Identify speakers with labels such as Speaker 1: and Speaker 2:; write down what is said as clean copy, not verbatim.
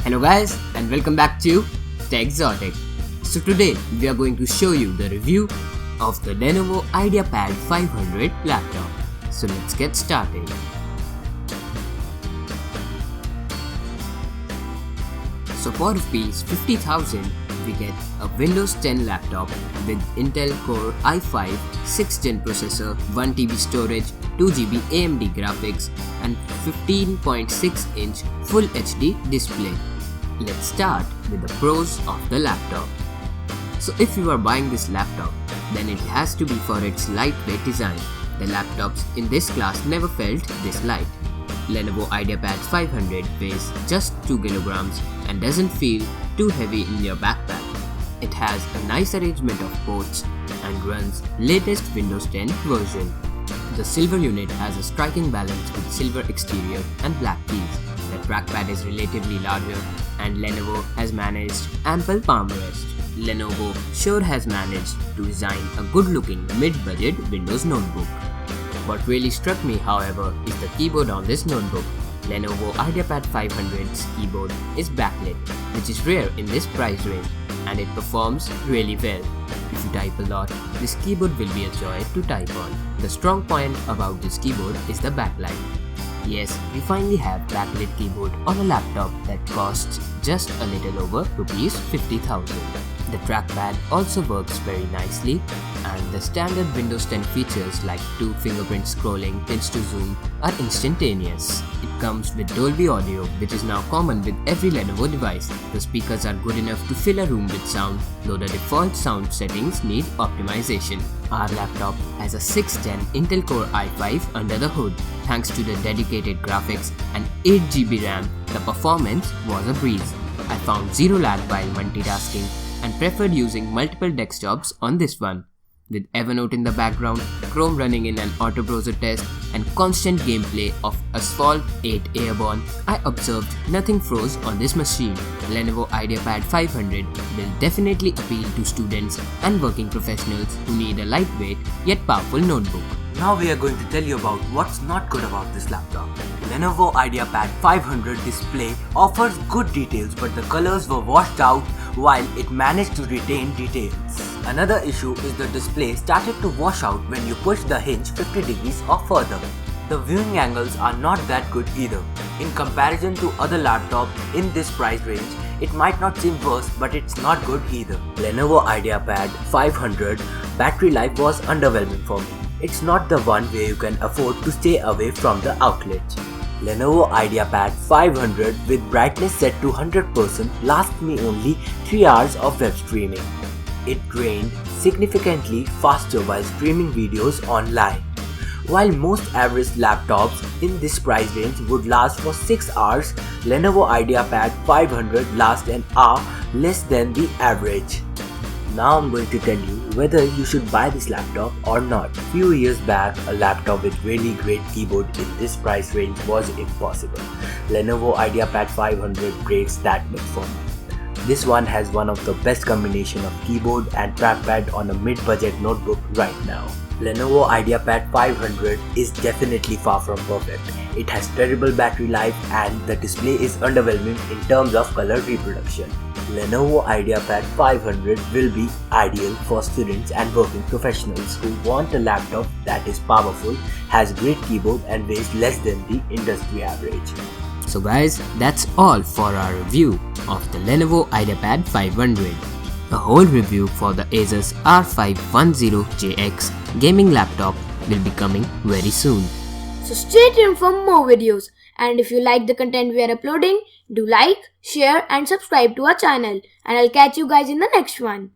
Speaker 1: Hello guys and welcome back to TechZotic. So today we are going to show you the review of the Lenovo IdeaPad 500 laptop. So let's get started. So for Rs 50,000 we get a Windows 10 laptop with Intel Core i5 6th Gen processor, 1TB storage, 2GB AMD graphics and 15.6-inch Full HD display. Let's start with the pros of the laptop. So if you are buying this laptop, then it has to be for its lightweight design. The laptops in this class never felt this light. Lenovo IdeaPad 500 weighs just 2 kilograms and doesn't feel too heavy in your backpack. It has a nice arrangement of ports and runs latest Windows 10 version. The silver unit has a striking balance with silver exterior and black keys. The trackpad is relatively larger and Lenovo has managed ample palm rest. Lenovo sure has managed to design a good-looking mid-budget Windows notebook. What really struck me, however, is the keyboard on this notebook. Lenovo IdeaPad 500's keyboard is backlit, which is rare in this price range, and it performs really well. If you type a lot, this keyboard will be a joy to type on. The strong point about this keyboard is the backlight. Yes, we finally have backlit keyboard on a laptop that costs just a little over Rs 50,000. The trackpad also works very nicely, and the standard Windows 10 features like 2 fingerprint scrolling, pinch to zoom are instantaneous. It comes with Dolby Audio, which is now common with every Lenovo device. The speakers are good enough to fill a room with sound, though the default sound settings need optimization. Our laptop has a 6th Gen Intel Core i5 under the hood. Thanks to the dedicated graphics and 8GB RAM, the performance was a breeze. I found zero lag while multitasking and preferred using multiple desktops on this one. With Evernote in the background, Chrome running in an auto browser test, and constant gameplay of Asphalt 8 Airborne, I observed nothing froze on this machine. Lenovo IdeaPad 500 will definitely appeal to students and working professionals who need a lightweight yet powerful notebook.
Speaker 2: Now we are going to tell you about what's not good about this laptop. Lenovo IdeaPad 500 display offers good details, but the colors were washed out while it managed to retain details. Another issue is the display started to wash out when you push the hinge 50 degrees or further. The viewing angles are not that good either. In comparison to other laptops in this price range, it might not seem worse, but it's not good either. Lenovo IdeaPad 500 battery life was underwhelming for me. It's not the one where you can afford to stay away from the outlet. Lenovo IdeaPad 500 with brightness set to 100% lasts me only 3 hours of web streaming. It drained significantly faster while streaming videos online. While most average laptops in this price range would last for 6 hours, Lenovo IdeaPad 500 lasts an hour less than the average. Now I'm going to tell you whether you should buy this laptop or not. Few years back, a laptop with really great keyboard in this price range was impossible. Lenovo IdeaPad 500 breaks that myth for me. This one has one of the best combination of keyboard and trackpad on a mid-budget notebook right now. Lenovo IdeaPad 500 is definitely far from perfect. It has terrible battery life and the display is underwhelming in terms of color reproduction. Lenovo IdeaPad 500 will be ideal for students and working professionals who want a laptop that is powerful, has great keyboard and weighs less than the industry average.
Speaker 1: So guys, that's all for our review of the Lenovo IdeaPad 500. A whole review for the Asus R510JX gaming laptop will be coming very soon.
Speaker 3: So stay tuned for more videos, and if you like the content we are uploading, do like, share and subscribe to our channel, and I'll catch you guys in the next one.